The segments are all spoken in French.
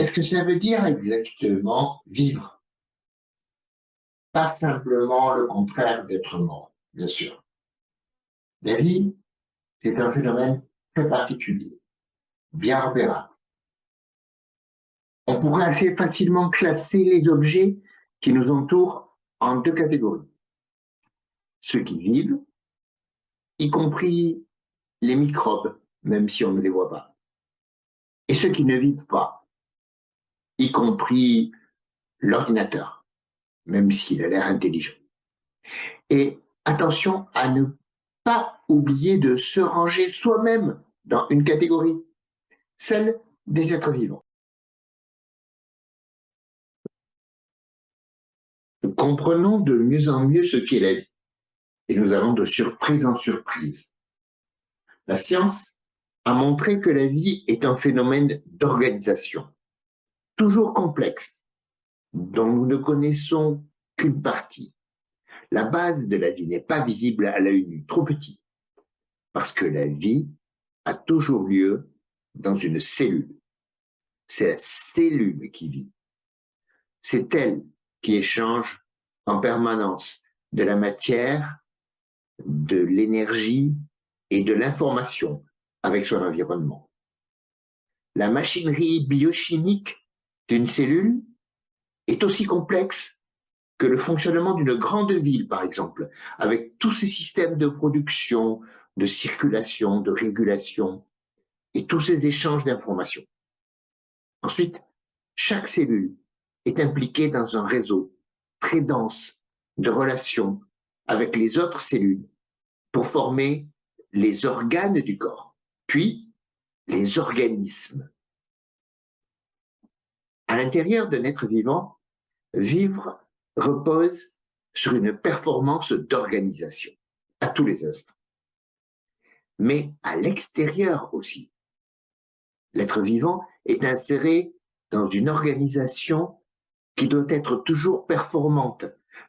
Qu'est-ce que ça veut dire exactement vivre? Pas simplement le contraire d'être mort, bien sûr. La vie, c'est un phénomène très particulier, bien repérable. On pourrait assez facilement classer les objets qui nous entourent en deux catégories. Ceux qui vivent, y compris les microbes, même si on ne les voit pas. Et ceux qui ne vivent pas, y compris l'ordinateur, même s'il a l'air intelligent. Et attention à ne pas oublier de se ranger soi-même dans une catégorie, celle des êtres vivants. Nous comprenons de mieux en mieux ce qu'est la vie, et nous allons de surprise en surprise. La science a montré que la vie est un phénomène d'organisation, toujours complexe, dont nous ne connaissons qu'une partie. La base de la vie n'est pas visible à l'œil nu, trop petit, parce que la vie a toujours lieu dans une cellule. C'est la cellule qui vit. C'est elle qui échange en permanence de la matière, de l'énergie et de l'information avec son environnement. La machinerie biochimique d'une cellule est aussi complexe que le fonctionnement d'une grande ville, par exemple, avec tous ses systèmes de production, de circulation, de régulation et tous ces échanges d'informations. Ensuite, chaque cellule est impliquée dans un réseau très dense de relations avec les autres cellules pour former les organes du corps, puis les organismes. À l'intérieur d'un être vivant, vivre repose sur une performance d'organisation à tous les instants. Mais à l'extérieur aussi. L'être vivant est inséré dans une organisation qui doit être toujours performante.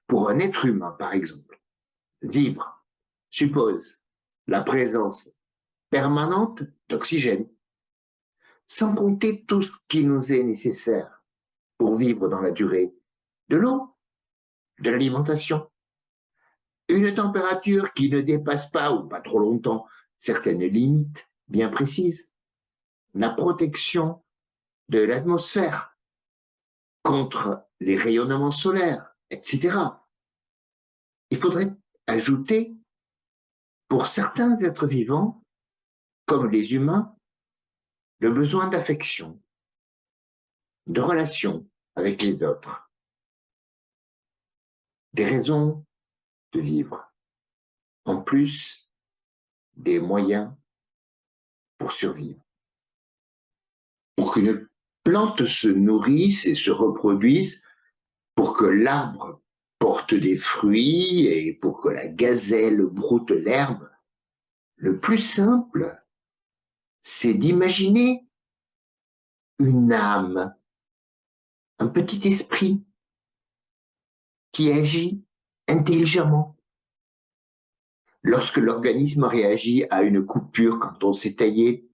Pour un être humain, par exemple, vivre suppose la présence permanente d'oxygène, sans compter tout ce qui nous est nécessaire pour vivre dans la durée, de l'eau, de l'alimentation, une température qui ne dépasse pas ou pas trop longtemps certaines limites bien précises, la protection de l'atmosphère contre les rayonnements solaires, etc. Il faudrait ajouter, pour certains êtres vivants, comme les humains, le besoin d'affection, de relation avec les autres, des raisons de vivre, en plus des moyens pour survivre. Pour qu'une plante se nourrisse et se reproduise, pour que l'arbre porte des fruits et pour que la gazelle broute l'herbe, le plus simple, c'est d'imaginer une âme, un petit esprit qui agit intelligemment. Lorsque l'organisme réagit à une coupure quand on s'est taillé,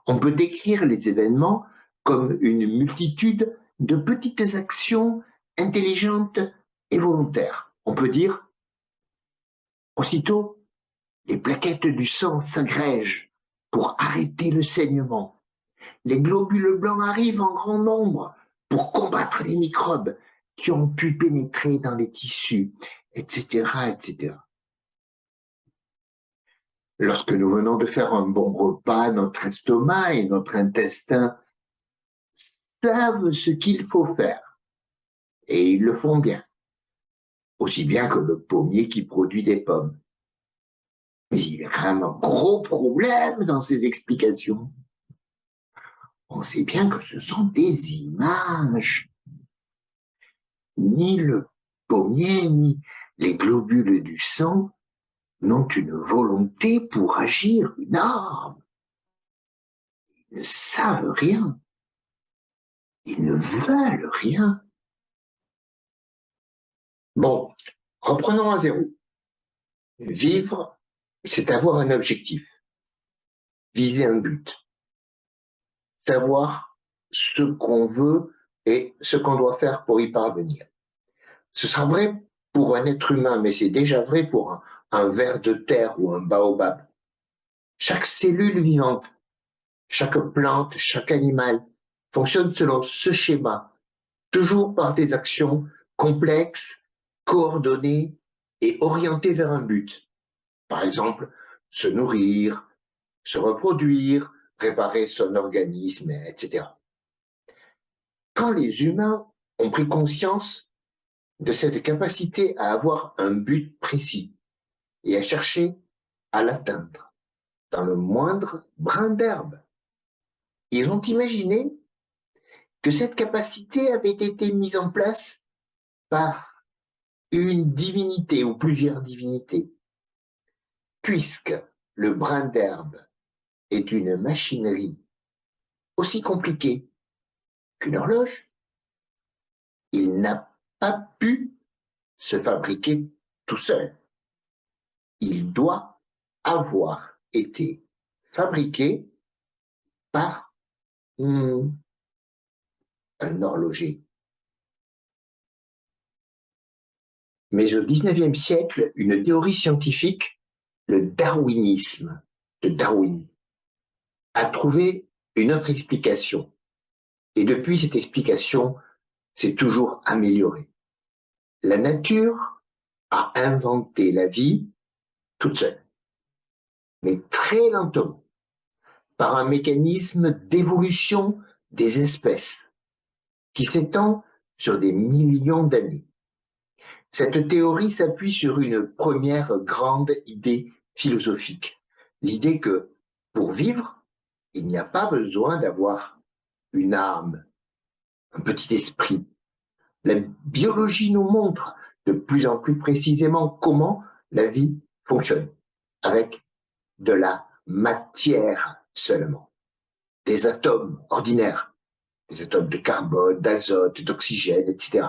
on peut décrire les événements comme une multitude de petites actions intelligentes et volontaires. On peut dire, aussitôt, les plaquettes du sang s'agrègent pour arrêter le saignement. Les globules blancs arrivent en grand nombre pour combattre les microbes qui ont pu pénétrer dans les tissus, etc., etc. Lorsque nous venons de faire un bon repas, notre estomac et notre intestin savent ce qu'il faut faire. Et ils le font bien. Aussi bien que le pommier qui produit des pommes. Mais il y a quand même un gros problème dans ces explications. On sait bien que ce sont des images. Ni le pommier, ni les globules du sang n'ont une volonté pour agir, une arme. Ils ne savent rien. Ils ne veulent rien. Bon, reprenons à zéro. Vivre, c'est avoir un objectif, viser un but, savoir ce qu'on veut et ce qu'on doit faire pour y parvenir. Ce sera vrai pour un être humain, mais c'est déjà vrai pour un ver de terre ou un baobab. Chaque cellule vivante, chaque plante, chaque animal fonctionne selon ce schéma, toujours par des actions complexes, coordonnées et orientées vers un but. Par exemple, se nourrir, se reproduire, réparer son organisme, etc. Quand les humains ont pris conscience de cette capacité à avoir un but précis et à chercher à l'atteindre dans le moindre brin d'herbe, ils ont imaginé que cette capacité avait été mise en place par une divinité ou plusieurs divinités, puisque le brin d'herbe est une machinerie aussi compliquée qu'une horloge, il n'a pas pu se fabriquer tout seul. Il doit avoir été fabriqué par un horloger. Mais au XIXe siècle, une théorie scientifique, le darwinisme de Darwin, a trouvé une autre explication. Et depuis, cette explication s'est toujours améliorée. La nature a inventé la vie toute seule, mais très lentement, par un mécanisme d'évolution des espèces qui s'étend sur des millions d'années. Cette théorie s'appuie sur une première grande idée philosophique, l'idée que pour vivre, il n'y a pas besoin d'avoir une âme, un petit esprit. La biologie nous montre de plus en plus précisément comment la vie fonctionne, avec de la matière seulement, des atomes ordinaires, des atomes de carbone, d'azote, d'oxygène, etc.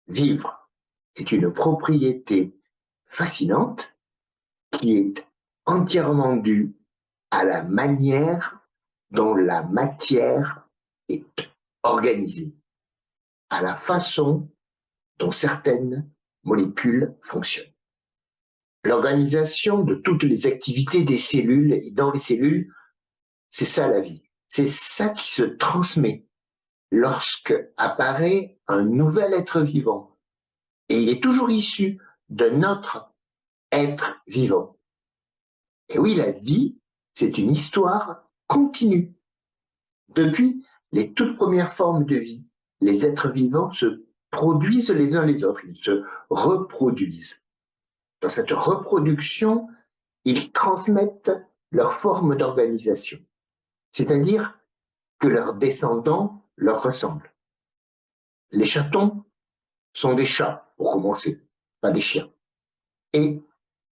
Vivre est une propriété fascinante qui est entièrement due à la manière dont la matière est organisée, à la façon dont certaines molécules fonctionnent. L'organisation de toutes les activités des cellules et dans les cellules, c'est ça la vie. C'est ça qui se transmet lorsque apparaît un nouvel être vivant. Et il est toujours issu d'un autre être vivant. Et oui, la vie, c'est une histoire continue. Depuis les toutes premières formes de vie, les êtres vivants se produisent les uns les autres, ils se reproduisent. Dans cette reproduction, ils transmettent leur forme d'organisation, c'est-à-dire que leurs descendants leur ressemblent. Les chatons sont des chats, pour commencer, pas des chiens. Et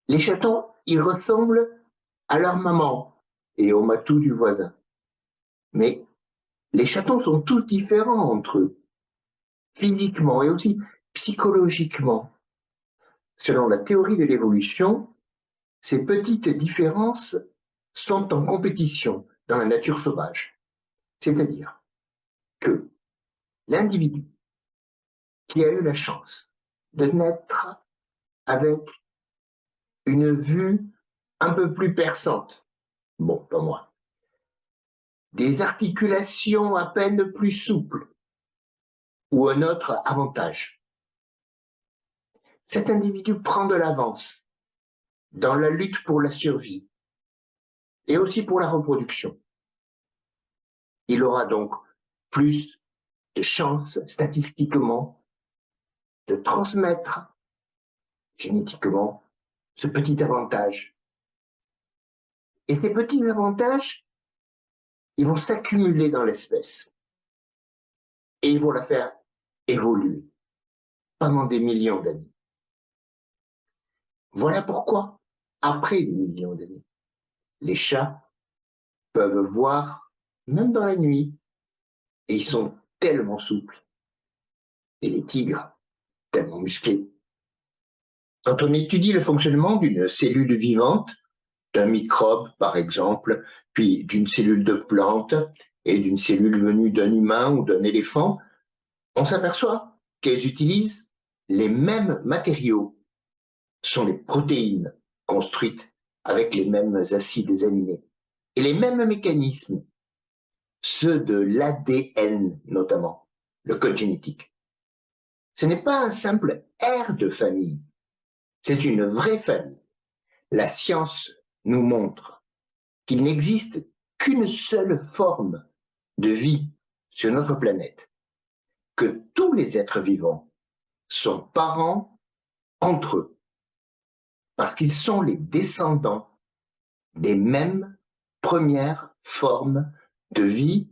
les chatons, ils ressemblent à leur maman et au matou du voisin. Mais les chatons sont tous différents entre eux, physiquement et aussi psychologiquement. Selon la théorie de l'évolution, ces petites différences sont en compétition dans la nature sauvage. C'est-à-dire que l'individu qui a eu la chance de naître avec une vue un peu plus perçante, bon, pas moi, des articulations à peine plus souples, ou un autre avantage. Cet individu prend de l'avance dans la lutte pour la survie et aussi pour la reproduction. Il aura donc plus de chances statistiquement de transmettre génétiquement ce petit avantage. Et ces petits avantages, ils vont s'accumuler dans l'espèce et ils vont la faire évoluer pendant des millions d'années. Voilà pourquoi, après des millions d'années, les chats peuvent voir même dans la nuit et ils sont tellement souples et les tigres tellement musclés. Quand on étudie le fonctionnement d'une cellule vivante, d'un microbe par exemple, puis d'une cellule de plante, et d'une cellule venue d'un humain ou d'un éléphant, on s'aperçoit qu'elles utilisent les mêmes matériaux. Ce sont les protéines construites avec les mêmes acides aminés et les mêmes mécanismes, ceux de l'ADN notamment, le code génétique. Ce n'est pas un simple air de famille, c'est une vraie famille. La science nous montre qu'il n'existe qu'une seule forme de vie sur notre planète, que tous les êtres vivants sont parents entre eux, parce qu'ils sont les descendants des mêmes premières formes de vie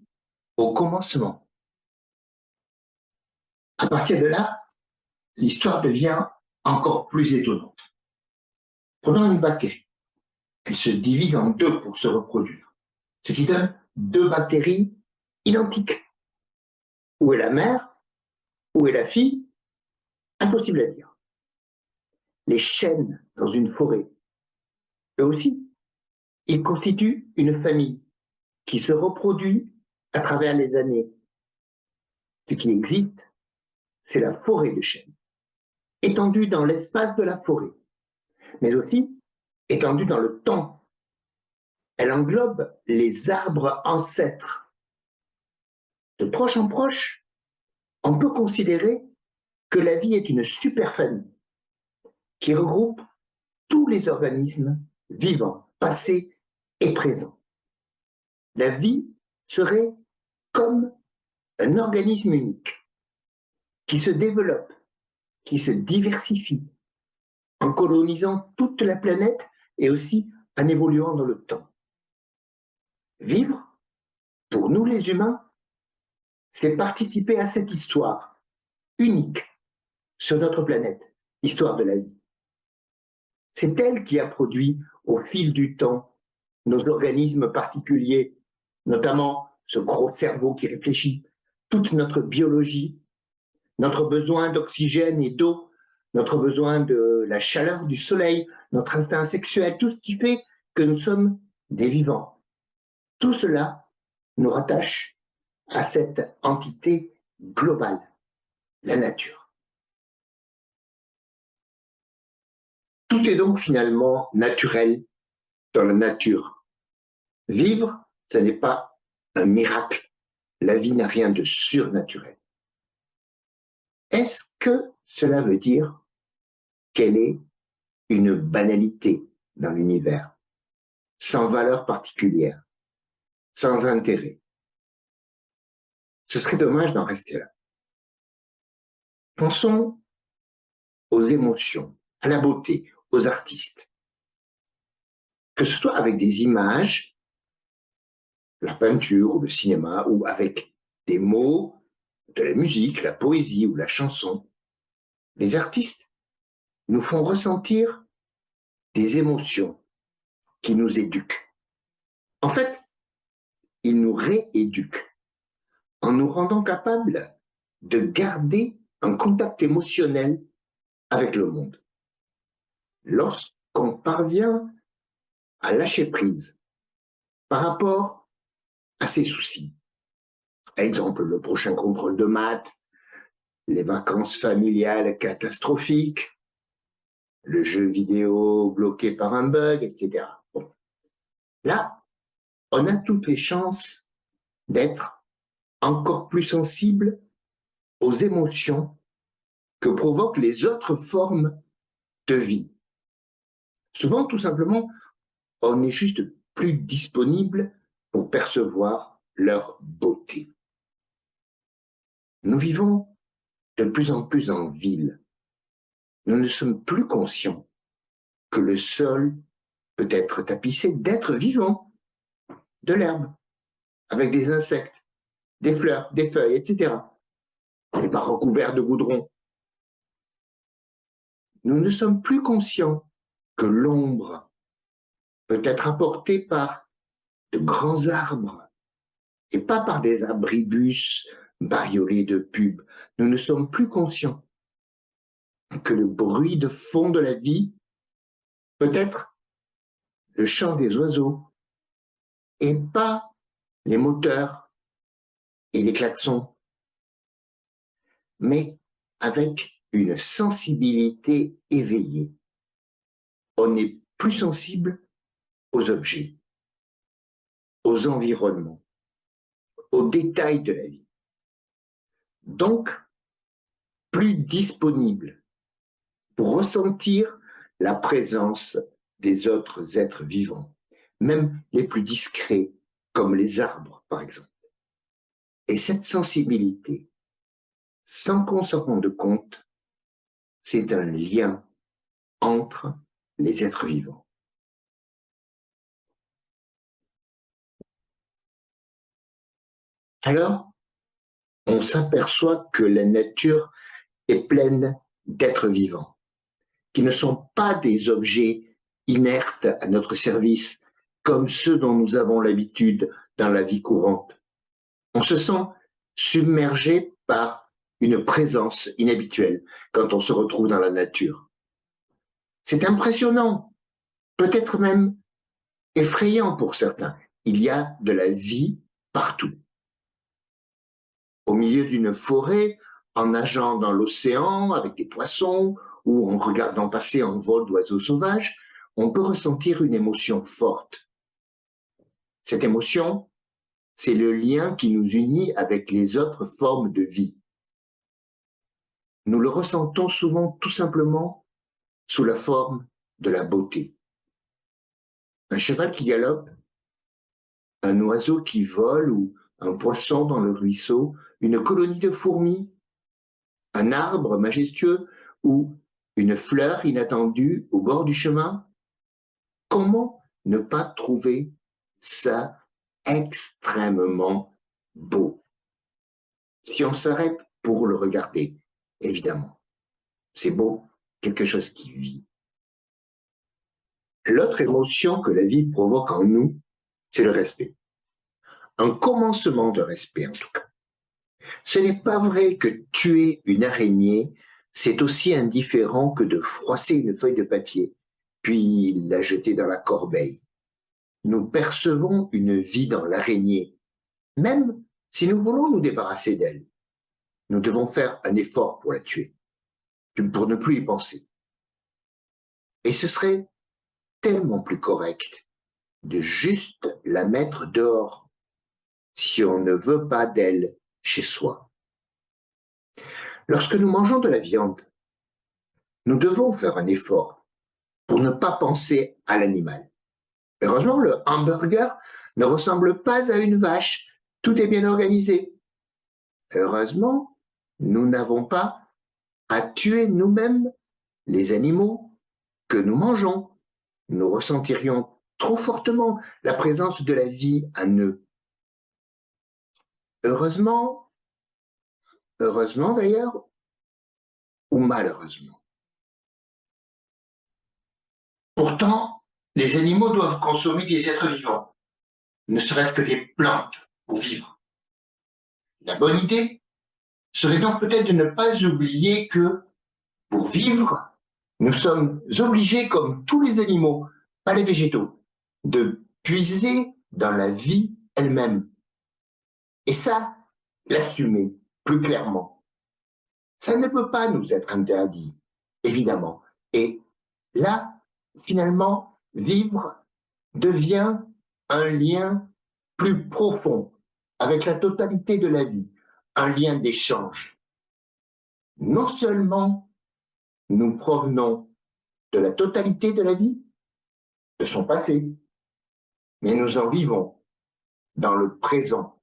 au commencement. À partir de là, l'histoire devient encore plus étonnante. Prenons une bactérie. Elle se divise en deux pour se reproduire, ce qui donne deux bactéries identiques. Où est la mère? Où est la fille? Impossible à dire. Les chênes dans une forêt, eux aussi, ils constituent une famille qui se reproduit à travers les années. Ce qui existe, c'est la forêt de chênes, étendue dans l'espace de la forêt, mais aussi étendue dans le temps. Elle englobe les arbres ancêtres. De proche en proche, on peut considérer que la vie est une super famille qui regroupe tous les organismes vivants, passés et présents. La vie serait comme un organisme unique qui se développe, qui se diversifie en colonisant toute la planète et aussi en évoluant dans le temps. Vivre, pour nous les humains, c'est participer à cette histoire unique sur notre planète, l'histoire de la vie. C'est elle qui a produit au fil du temps nos organismes particuliers, notamment ce gros cerveau qui réfléchit, toute notre biologie, notre besoin d'oxygène et d'eau, notre besoin de la chaleur du soleil, notre instinct sexuel, tout ce qui fait que nous sommes des vivants. Tout cela nous rattache à cette entité globale, la nature. Tout est donc finalement naturel dans la nature. Vivre, ce n'est pas un miracle. La vie n'a rien de surnaturel. Est-ce que cela veut dire qu'elle est une banalité dans l'univers, sans valeur particulière, sans intérêt? Ce serait dommage d'en rester là. Pensons aux émotions, à la beauté, aux artistes. Que ce soit avec des images, la peinture ou le cinéma, ou avec des mots, de la musique, la poésie ou la chanson, les artistes nous font ressentir des émotions qui nous éduquent. En fait, ils nous rééduquent en nous rendant capables de garder un contact émotionnel avec le monde. Lorsqu'on parvient à lâcher prise par rapport à ses soucis, par exemple le prochain contrôle de maths, les vacances familiales catastrophiques, le jeu vidéo bloqué par un bug, etc. Bon. Là, on a toutes les chances d'être encore plus sensible aux émotions que provoquent les autres formes de vie. Souvent, tout simplement, on est juste plus disponible pour percevoir leur beauté. Nous vivons de plus en plus en ville. Nous ne sommes plus conscients que le sol peut être tapissé d'êtres vivants, de l'herbe, avec des insectes, des fleurs, des feuilles, etc. Et pas recouvert de goudron. Nous ne sommes plus conscients que l'ombre peut être apportée par de grands arbres et pas par des abribus bariolés de pubs. Nous ne sommes plus conscients que le bruit de fond de la vie peut être le chant des oiseaux et pas les moteurs et les klaxons, mais avec une sensibilité éveillée. On est plus sensible aux objets, aux environnements, aux détails de la vie. Donc, plus disponible pour ressentir la présence des autres êtres vivants, même les plus discrets, comme les arbres, par exemple. Et cette sensibilité, sans qu'on s'en rende compte, c'est un lien entre les êtres vivants. Alors, on s'aperçoit que la nature est pleine d'êtres vivants, qui ne sont pas des objets inertes à notre service, comme ceux dont nous avons l'habitude dans la vie courante. On se sent submergé par une présence inhabituelle quand on se retrouve dans la nature. C'est impressionnant, peut-être même effrayant pour certains. Il y a de la vie partout. Au milieu d'une forêt, en nageant dans l'océan avec des poissons ou en regardant passer un vol d'oiseaux sauvages, on peut ressentir une émotion forte. Cette émotion, c'est le lien qui nous unit avec les autres formes de vie. Nous le ressentons souvent tout simplement sous la forme de la beauté. Un cheval qui galope, un oiseau qui vole ou un poisson dans le ruisseau, une colonie de fourmis, un arbre majestueux ou une fleur inattendue au bord du chemin. Comment ne pas trouver ça extrêmement beau si on s'arrête pour le regarder, évidemment. C'est beau, quelque chose qui vit. L'autre émotion que la vie provoque en nous, c'est le respect. Un commencement de respect, en tout cas. Ce n'est pas vrai que tuer une araignée, c'est aussi indifférent que de froisser une feuille de papier, puis la jeter dans la corbeille. Nous percevons une vie dans l'araignée, même si nous voulons nous débarrasser d'elle. Nous devons faire un effort pour la tuer, pour ne plus y penser. Et ce serait tellement plus correct de juste la mettre dehors si on ne veut pas d'elle chez soi. Lorsque nous mangeons de la viande, nous devons faire un effort pour ne pas penser à l'animal. Heureusement, le hamburger ne ressemble pas à une vache. Tout est bien organisé. Heureusement, nous n'avons pas à tuer nous-mêmes les animaux que nous mangeons. Nous ressentirions trop fortement la présence de la vie en eux. Heureusement d'ailleurs, ou malheureusement. Pourtant, les animaux doivent consommer des êtres vivants, ne serait-ce que des plantes pour vivre. La bonne idée serait donc peut-être de ne pas oublier que, pour vivre, nous sommes obligés, comme tous les animaux, pas les végétaux, de puiser dans la vie elle-même. Et ça, l'assumer plus clairement. Ça ne peut pas nous être interdit, évidemment. Et là, finalement, vivre devient un lien plus profond avec la totalité de la vie, un lien d'échange. Non seulement nous provenons de la totalité de la vie, de son passé, mais nous en vivons dans le présent.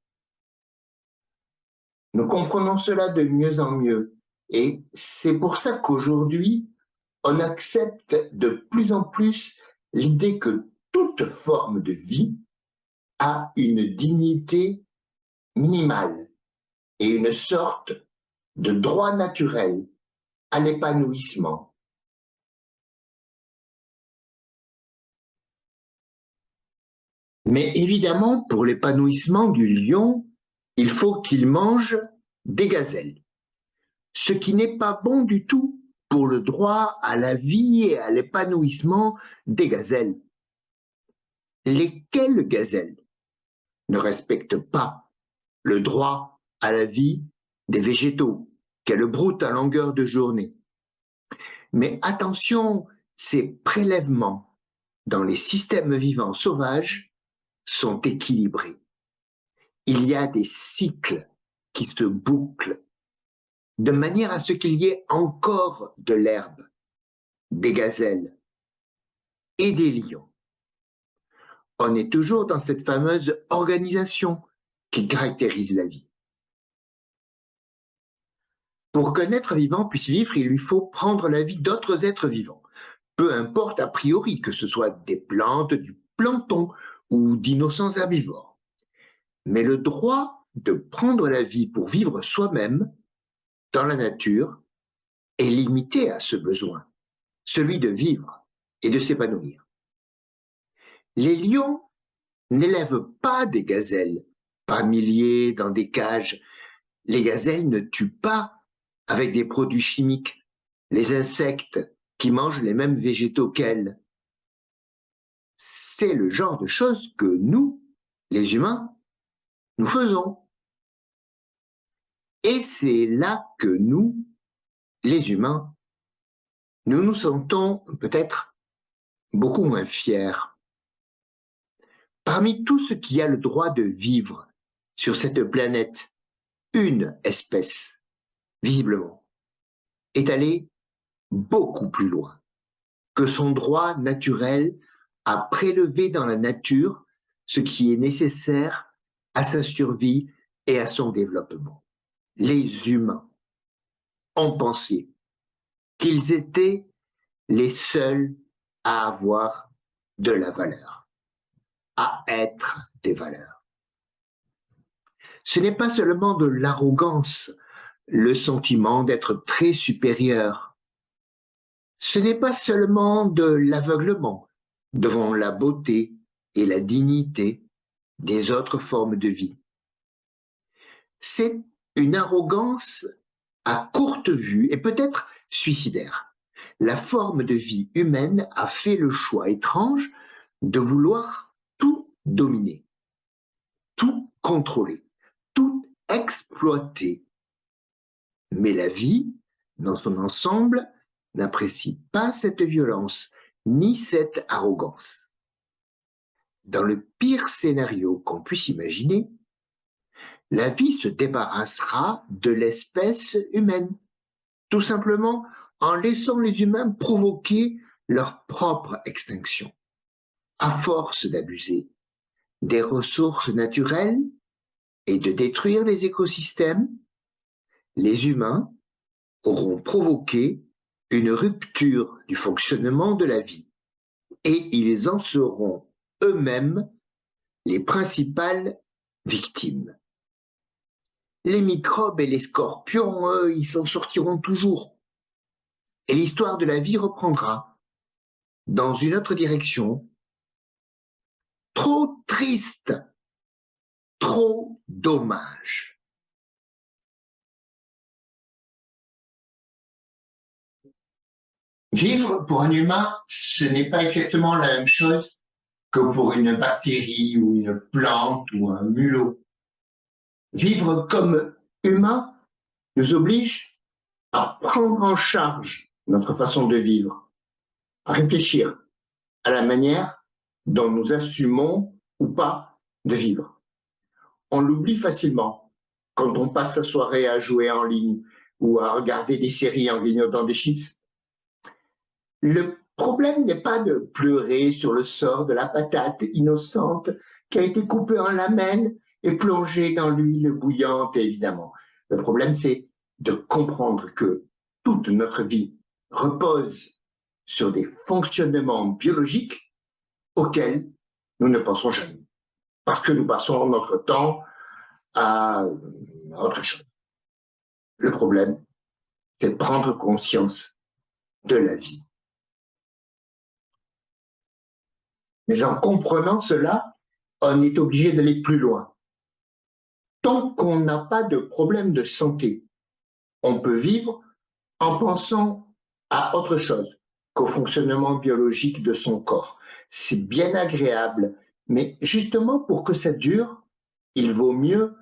Nous comprenons cela de mieux en mieux et c'est pour ça qu'aujourd'hui, on accepte de plus en plus l'idée que toute forme de vie a une dignité minimale et une sorte de droit naturel à l'épanouissement. Mais évidemment, pour l'épanouissement du lion, il faut qu'il mange des gazelles, ce qui n'est pas bon du tout pour le droit à la vie et à l'épanouissement des gazelles. Lesquelles gazelles ne respectent pas le droit à la vie des végétaux qu'elle broute à longueur de journée. Mais attention, ces prélèvements dans les systèmes vivants sauvages sont équilibrés. Il y a des cycles qui se bouclent de manière à ce qu'il y ait encore de l'herbe, des gazelles et des lions. On est toujours dans cette fameuse organisation qui caractérise la vie. Pour qu'un être vivant puisse vivre, il lui faut prendre la vie d'autres êtres vivants. Peu importe a priori que ce soit des plantes, du plancton ou d'innocents herbivores. Mais le droit de prendre la vie pour vivre soi-même dans la nature est limité à ce besoin, celui de vivre et de s'épanouir. Les lions n'élèvent pas des gazelles par milliers dans des cages. Les gazelles ne tuent pas avec des produits chimiques les insectes qui mangent les mêmes végétaux qu'elles. C'est le genre de choses que nous, les humains, nous faisons. Et c'est là que nous, les humains, nous nous sentons peut-être beaucoup moins fiers. Parmi tout ce qui a le droit de vivre sur cette planète, une espèce, visiblement, est allée beaucoup plus loin que son droit naturel à prélever dans la nature ce qui est nécessaire à sa survie et à son développement. Les humains ont pensé qu'ils étaient les seuls à avoir de la valeur, à être des valeurs. Ce n'est pas seulement de l'arrogance, le sentiment d'être très supérieur. Ce n'est pas seulement de l'aveuglement devant la beauté et la dignité des autres formes de vie. C'est une arrogance à courte vue et peut-être suicidaire. La forme de vie humaine a fait le choix étrange de vouloir tout dominer, tout contrôler, tout exploiter. Mais la vie, dans son ensemble, n'apprécie pas cette violence ni cette arrogance. Dans le pire scénario qu'on puisse imaginer, la vie se débarrassera de l'espèce humaine, tout simplement en laissant les humains provoquer leur propre extinction, à force d'abuser des ressources naturelles et de détruire les écosystèmes. Les humains auront provoqué une rupture du fonctionnement de la vie et ils en seront eux-mêmes les principales victimes. Les microbes et les scorpions, eux, ils s'en sortiront toujours. Et l'histoire de la vie reprendra dans une autre direction, trop triste, trop dommage. Vivre pour un humain, ce n'est pas exactement la même chose que pour une bactérie ou une plante ou un mulot. Vivre comme humain nous oblige à prendre en charge notre façon de vivre, à réfléchir à la manière dont nous assumons ou pas de vivre. On l'oublie facilement quand on passe sa soirée à jouer en ligne ou à regarder des séries en grignotant des chips. Le problème n'est pas de pleurer sur le sort de la patate innocente qui a été coupée en lamelles et plongée dans l'huile bouillante, évidemment. Le problème, c'est de comprendre que toute notre vie repose sur des fonctionnements biologiques auxquels nous ne pensons jamais, parce que nous passons notre temps à autre chose. Le problème, c'est de prendre conscience de la vie. Mais en comprenant cela, on est obligé d'aller plus loin. Tant qu'on n'a pas de problème de santé, on peut vivre en pensant à autre chose qu'au fonctionnement biologique de son corps. C'est bien agréable, mais justement pour que ça dure, il vaut mieux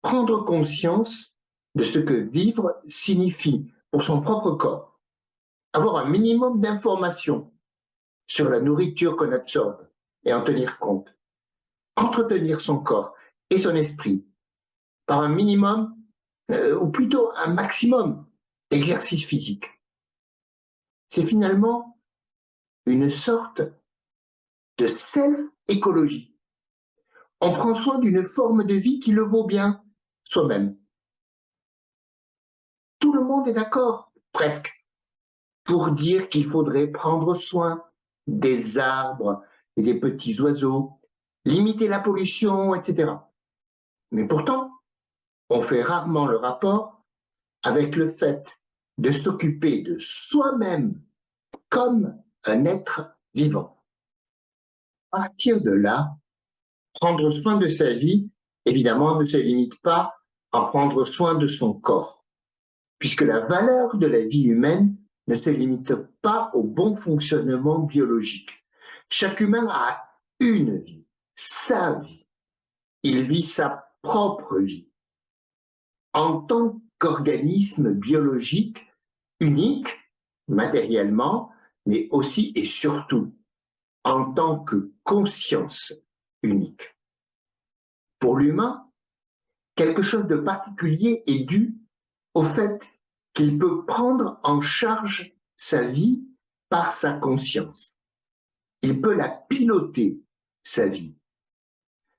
prendre conscience de ce que vivre signifie pour son propre corps, avoir un minimum d'informations sur la nourriture qu'on absorbe et en tenir compte, entretenir son corps et son esprit par un minimum, ou plutôt un maximum d'exercice physique. C'est finalement une sorte de self-écologie. On prend soin d'une forme de vie qui le vaut bien soi-même. Tout le monde est d'accord, presque, pour dire qu'il faudrait prendre soin des arbres et des petits oiseaux, limiter la pollution, etc. Mais pourtant, on fait rarement le rapport avec le fait de s'occuper de soi-même comme un être vivant. À partir de là, prendre soin de sa vie, évidemment, ne se limite pas à prendre soin de son corps, puisque la valeur de la vie humaine ne se limite pas au bon fonctionnement biologique. Chaque humain a une vie, sa vie. Il vit sa propre vie. En tant qu'organisme biologique unique, matériellement, mais aussi et surtout en tant que conscience unique. Pour l'humain, quelque chose de particulier est dû au fait qu'il peut prendre en charge sa vie par sa conscience. Il peut la piloter, sa vie.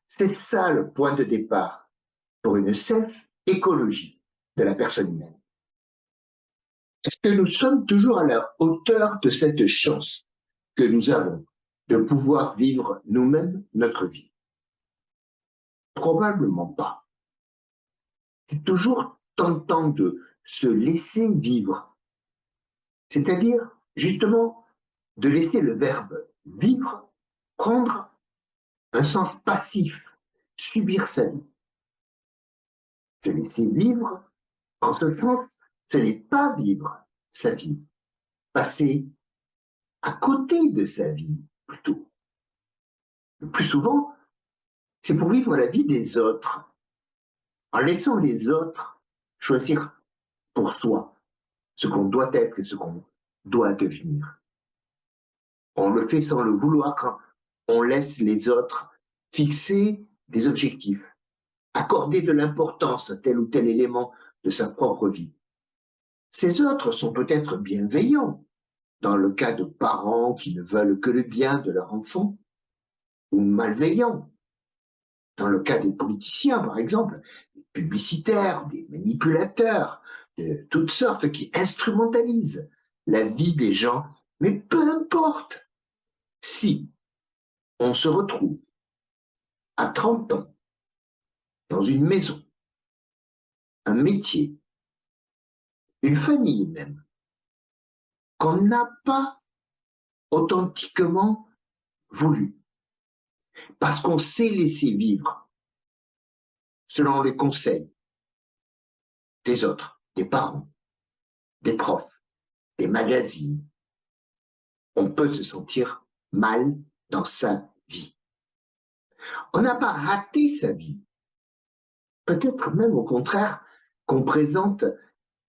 C'est ça le point de départ pour une self-écologie de la personne humaine. Est-ce que nous sommes toujours à la hauteur de cette chance que nous avons de pouvoir vivre nous-mêmes notre vie? Probablement pas. C'est toujours tentant de se laisser vivre, c'est-à-dire justement de laisser le verbe vivre prendre un sens passif, subir sa vie. Se laisser vivre, en ce sens, ce n'est pas vivre sa vie, passer à côté de sa vie plutôt. Le plus souvent, c'est pour vivre la vie des autres, en laissant les autres choisir pour soi ce qu'on doit être et ce qu'on doit devenir. On le fait sans le vouloir quand on laisse les autres fixer des objectifs, accorder de l'importance à tel ou tel élément de sa propre vie. Ces autres sont peut-être bienveillants dans le cas de parents qui ne veulent que le bien de leur enfant, ou malveillants dans le cas des politiciens, par exemple, des publicitaires, des manipulateurs, de toutes sortes qui instrumentalisent la vie des gens. Mais peu importe, si on se retrouve à 30 ans dans une maison, un métier, une famille même, qu'on n'a pas authentiquement voulu, parce qu'on s'est laissé vivre selon les conseils des autres, des parents, des profs, des magazines, on peut se sentir mal dans sa vie. On n'a pas raté sa vie. Peut-être même au contraire qu'on présente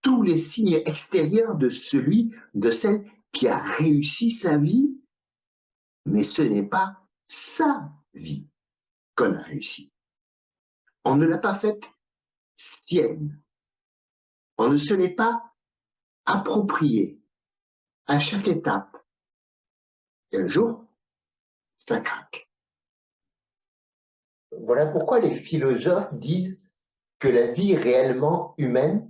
tous les signes extérieurs de celui, de celle qui a réussi sa vie, mais ce n'est pas sa vie qu'on a réussi. On ne l'a pas faite sienne. On ne se l'est pas approprié à chaque étape. Et un jour, ça craque. Voilà pourquoi les philosophes disent que la vie réellement humaine,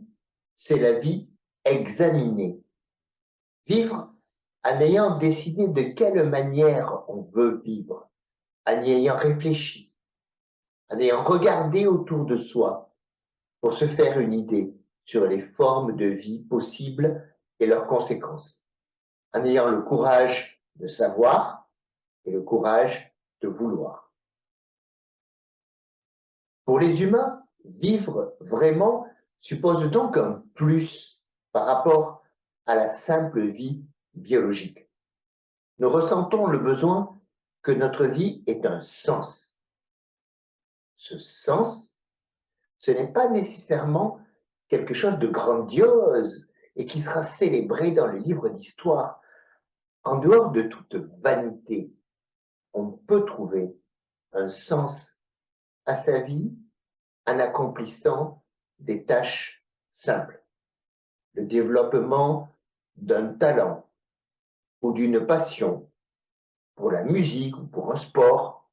c'est la vie examinée. Vivre en ayant décidé de quelle manière on veut vivre, en y ayant réfléchi, en ayant regardé autour de soi pour se faire une idée sur les formes de vie possibles et leurs conséquences, en ayant le courage de savoir et le courage de vouloir. Pour les humains, vivre vraiment suppose donc un plus par rapport à la simple vie biologique. Nous ressentons le besoin que notre vie ait un sens. Ce sens, ce n'est pas nécessairement quelque chose de grandiose et qui sera célébré dans le livre d'histoire. En dehors de toute vanité, on peut trouver un sens à sa vie en accomplissant des tâches simples. Le développement d'un talent ou d'une passion pour la musique ou pour un sport,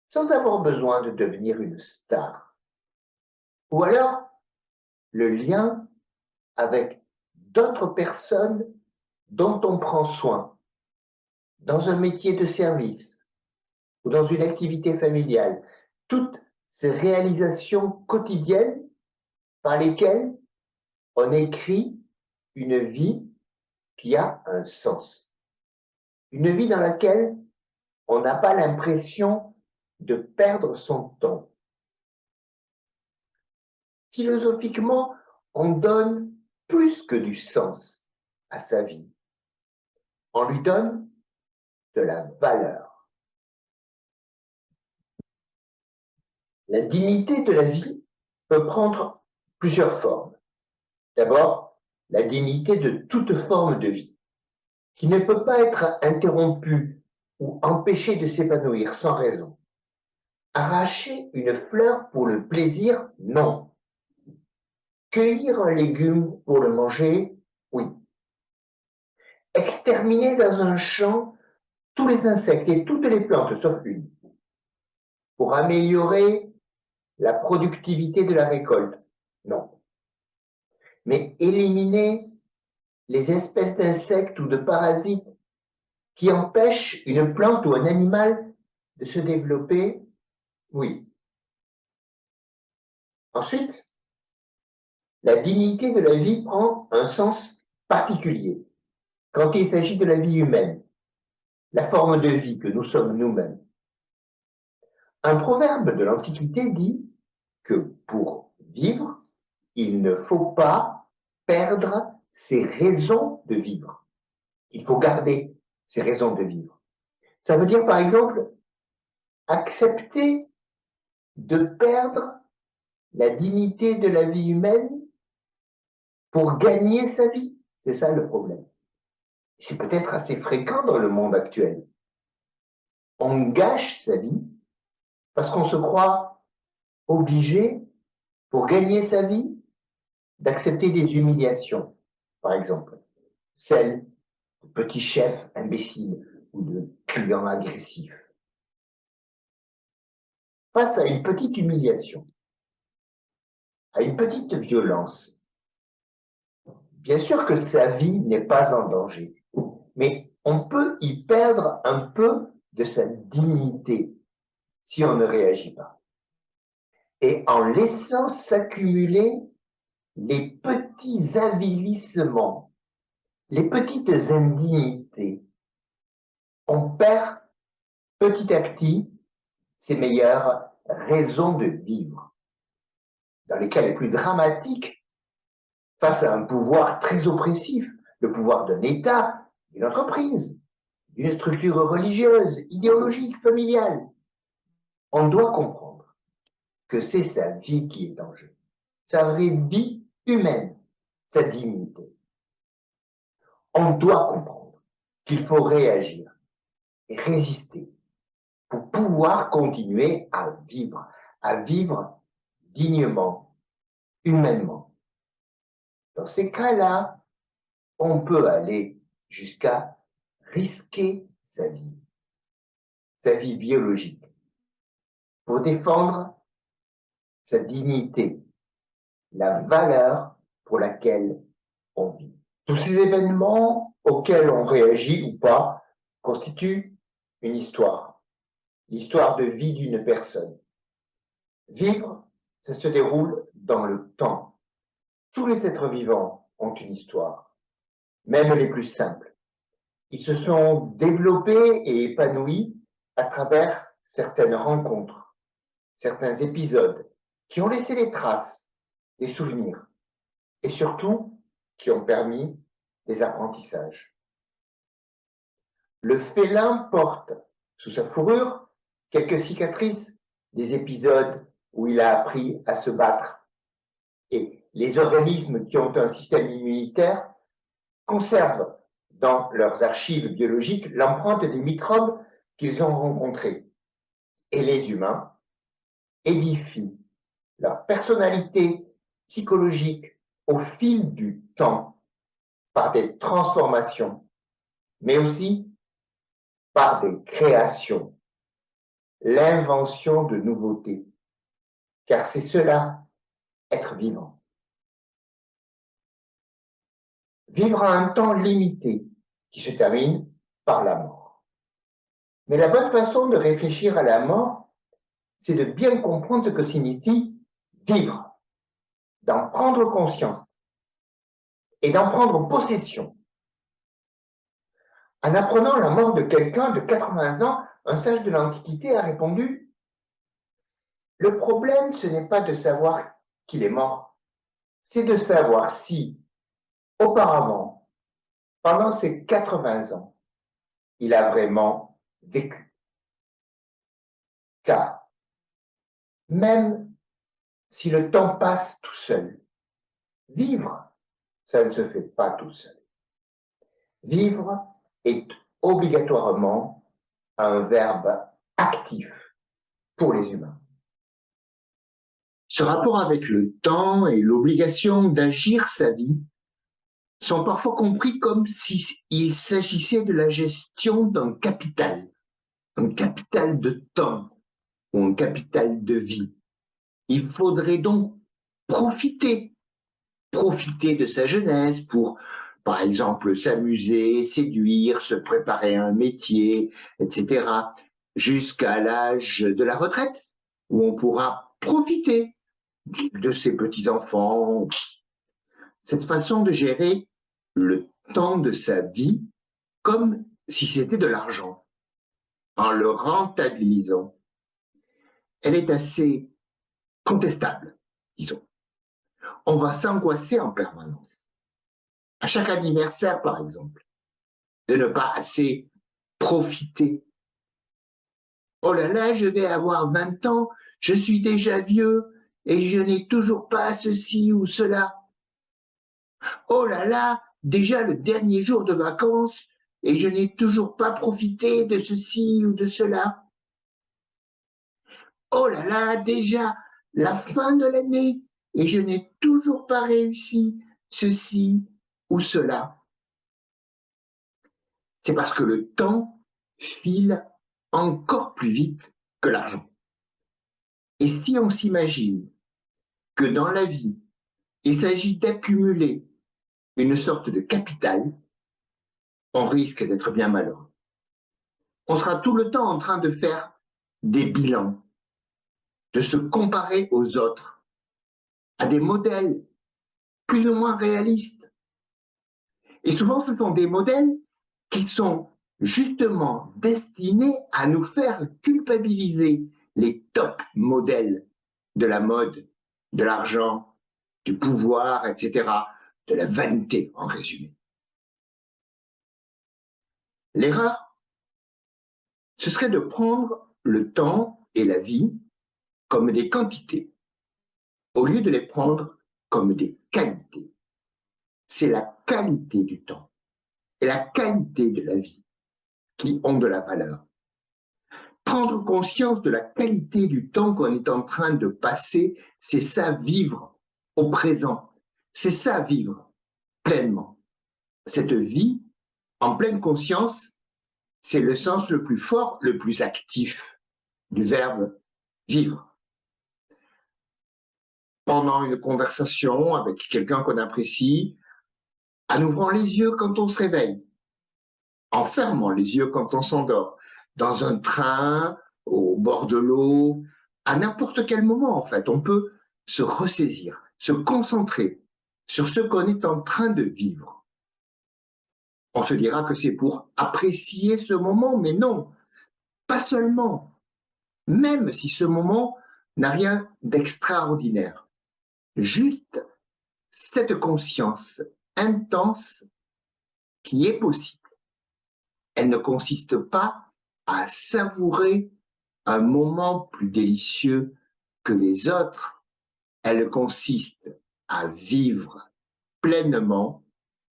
sans avoir besoin de devenir une star. Ou alors, le lien avec d'autres personnes dont on prend soin, dans un métier de service ou dans une activité familiale. Toutes ces réalisations quotidiennes par lesquelles on écrit une vie qui a un sens. Une vie dans laquelle on n'a pas l'impression de perdre son temps. Philosophiquement, on donne plus que du sens à sa vie. On lui donne de la valeur. La dignité de la vie peut prendre plusieurs formes. D'abord, la dignité de toute forme de vie, qui ne peut pas être interrompue ou empêchée de s'épanouir sans raison. Arracher une fleur pour le plaisir, non. Cueillir un légume pour le manger, oui. Exterminer dans un champ tous les insectes et toutes les plantes, sauf une, pour améliorer la productivité de la récolte, non. Mais éliminer les espèces d'insectes ou de parasites qui empêchent une plante ou un animal de se développer, oui. Ensuite, la dignité de la vie prend un sens particulier quand il s'agit de la vie humaine, la forme de vie que nous sommes nous-mêmes. Un proverbe de l'Antiquité dit que pour vivre, il ne faut pas perdre ses raisons de vivre. Il faut garder ses raisons de vivre. Ça veut dire, par exemple, accepter de perdre la dignité de la vie humaine pour gagner sa vie. C'est ça le problème. C'est peut-être assez fréquent dans le monde actuel. On gâche sa vie parce qu'on se croit obligé, pour gagner sa vie, d'accepter des humiliations, par exemple, celles de petits chefs imbéciles ou de clients agressifs. Face à une petite humiliation, à une petite violence, bien sûr que sa vie n'est pas en danger, mais on peut y perdre un peu de sa dignité si on ne réagit pas. Et en laissant s'accumuler les petits avilissements, les petites indignités, on perd petit à petit ses meilleures raisons de vivre. Dans les cas les plus dramatiques, face à un pouvoir très oppressif, le pouvoir d'un État, d'une entreprise, d'une structure religieuse, idéologique, familiale, on doit comprendre que c'est sa vie qui est en jeu, sa vraie vie humaine, sa dignité. On doit comprendre qu'il faut réagir et résister pour pouvoir continuer à vivre dignement, humainement. Dans ces cas-là, on peut aller jusqu'à risquer sa vie biologique, pour défendre sa dignité, la valeur pour laquelle on vit. Tous ces événements auxquels on réagit ou pas constituent une histoire, l'histoire de vie d'une personne. Vivre, ça se déroule dans le temps. Tous les êtres vivants ont une histoire, même les plus simples. Ils se sont développés et épanouis à travers certaines rencontres, certains épisodes qui ont laissé des traces, des souvenirs et surtout qui ont permis des apprentissages. Le félin porte sous sa fourrure quelques cicatrices des épisodes où il a appris à se battre. Et les organismes qui ont un système immunitaire conservent dans leurs archives biologiques l'empreinte des microbes qu'ils ont rencontrés. Et les humains édifient leur personnalité psychologique au fil du temps par des transformations, mais aussi par des créations, l'invention de nouveautés, car c'est cela, être vivant. Vivre à un temps limité qui se termine par la mort. Mais la bonne façon de réfléchir à la mort, c'est de bien comprendre ce que signifie vivre, d'en prendre conscience et d'en prendre possession. En apprenant la mort de quelqu'un de 80 ans, un sage de l'Antiquité a répondu: le problème, ce n'est pas de savoir qu'il est mort, c'est de savoir si, auparavant, pendant ces 80 ans, il a vraiment vécu. Car même si le temps passe tout seul, vivre, ça ne se fait pas tout seul. Vivre est obligatoirement un verbe actif pour les humains. Ce rapport avec le temps et l'obligation d'agir sa vie sont parfois compris comme s'il s'agissait de la gestion d'un capital de temps ou un capital de vie. Il faudrait donc profiter de sa jeunesse pour, par exemple, s'amuser, séduire, se préparer à un métier, etc., jusqu'à l'âge de la retraite, où on pourra profiter de ses petits-enfants. Cette façon de gérer le temps de sa vie comme si c'était de l'argent, en le rentabilisant, elle est assez contestable, disons. On va s'angoisser en permanence. À chaque anniversaire, par exemple, de ne pas assez profiter. Oh là là, je vais avoir 20 ans, je suis déjà vieux et je n'ai toujours pas ceci ou cela. Oh là là, déjà le dernier jour de vacances et je n'ai toujours pas profité de ceci ou de cela. Oh là là, déjà la fin de l'année et je n'ai toujours pas réussi ceci ou cela. C'est parce que le temps file encore plus vite que l'argent. Et si on s'imagine que dans la vie, il s'agit d'accumuler une sorte de capital, on risque d'être bien malheureux. On sera tout le temps en train de faire des bilans, de se comparer aux autres, à des modèles plus ou moins réalistes. Et souvent, ce sont des modèles qui sont justement destinés à nous faire culpabiliser les top modèles de la mode, de l'argent, du pouvoir, etc., de la vanité en résumé. L'erreur, ce serait de prendre le temps et la vie comme des quantités, au lieu de les prendre comme des qualités. C'est la qualité du temps et la qualité de la vie qui ont de la valeur. Prendre conscience de la qualité du temps qu'on est en train de passer, c'est ça vivre au présent. C'est ça vivre pleinement. Cette vie, en pleine conscience, c'est le sens le plus fort, le plus actif du verbe vivre. Pendant une conversation avec quelqu'un qu'on apprécie, en ouvrant les yeux quand on se réveille, en fermant les yeux quand on s'endort, dans un train, au bord de l'eau, à n'importe quel moment en fait, on peut se ressaisir, se concentrer sur ce qu'on est en train de vivre. On se dira que c'est pour apprécier ce moment, mais non, pas seulement, même si ce moment n'a rien d'extraordinaire. Juste cette conscience intense qui est possible. Elle ne consiste pas à savourer un moment plus délicieux que les autres, elle consiste à vivre pleinement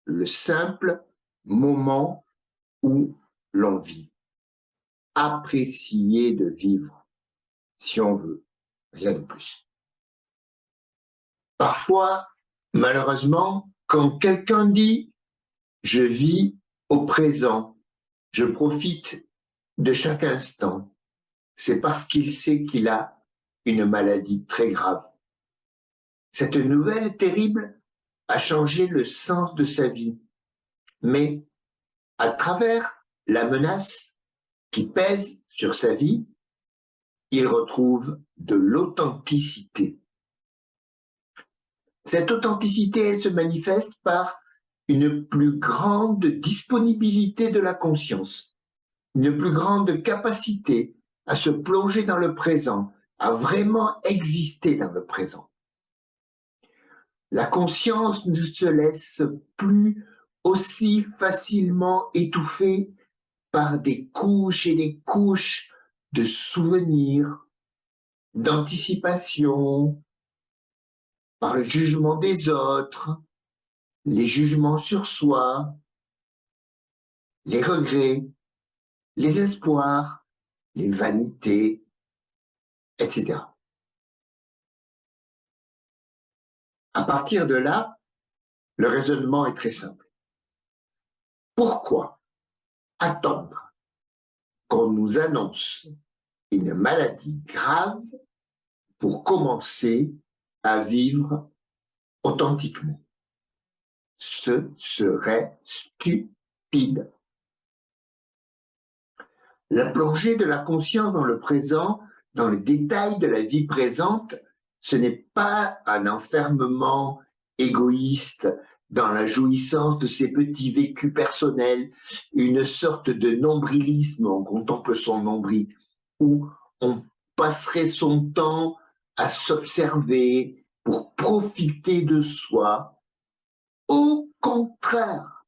le simple moment où l'on vit. Apprécier de vivre, si on veut, rien de plus. Parfois, malheureusement, quand quelqu'un dit « je vis au présent, je profite de chaque instant », c'est parce qu'il sait qu'il a une maladie très grave. Cette nouvelle terrible a changé le sens de sa vie, mais à travers la menace qui pèse sur sa vie, il retrouve de l'authenticité. Cette authenticité, elle se manifeste par une plus grande disponibilité de la conscience, une plus grande capacité à se plonger dans le présent, à vraiment exister dans le présent. La conscience ne se laisse plus aussi facilement étouffer par des couches et des couches de souvenirs, d'anticipation, par le jugement des autres, les jugements sur soi, les regrets, les espoirs, les vanités, etc. À partir de là, le raisonnement est très simple. Pourquoi attendre qu'on nous annonce une maladie grave pour commencer à vivre authentiquement? Ce serait stupide. La plongée de la conscience dans le présent, dans le détail de la vie présente, ce n'est pas un enfermement égoïste dans la jouissance de ses petits vécus personnels, une sorte de nombrilisme, on contemple son nombril, où on passerait son temps à s'observer pour profiter de soi. Au contraire,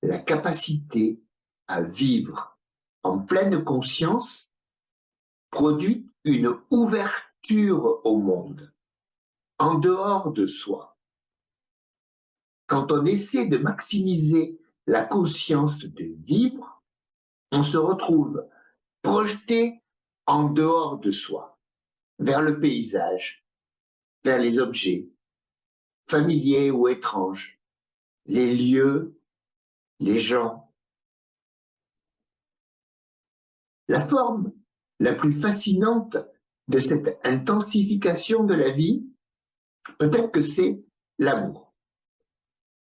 la capacité à vivre en pleine conscience produit une ouverture au monde, en dehors de soi. Quand on essaie de maximiser la conscience de vivre, on se retrouve projeté en dehors de soi, vers le paysage, vers les objets, familiers ou étranges, les lieux, les gens. La forme la plus fascinante de cette intensification de la vie, peut-être que c'est l'amour.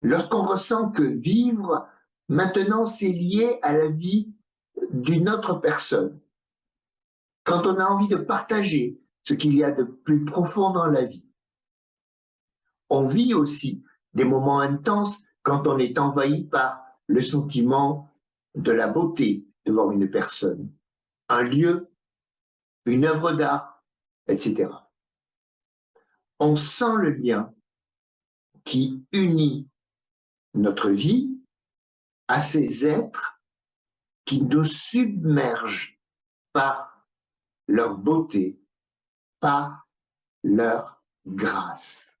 Lorsqu'on ressent que vivre, maintenant, c'est lié à la vie d'une autre personne. Quand on a envie de partager ce qu'il y a de plus profond dans la vie. On vit aussi des moments intenses quand on est envahi par le sentiment de la beauté devant une personne, un lieu, une œuvre d'art, etc. On sent le lien qui unit notre vie à ces êtres qui nous submergent par leur beauté, par leur grâce.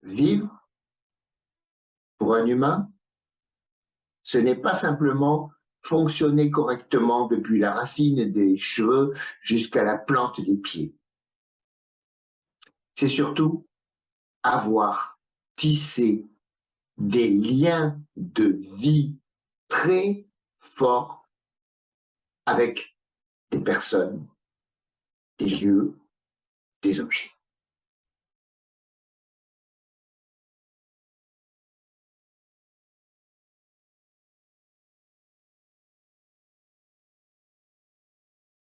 Vivre, pour un humain, ce n'est pas simplement fonctionner correctement depuis la racine des cheveux jusqu'à la plante des pieds. C'est surtout avoir tissé des liens de vie très forts avec des personnes, des lieux, des objets.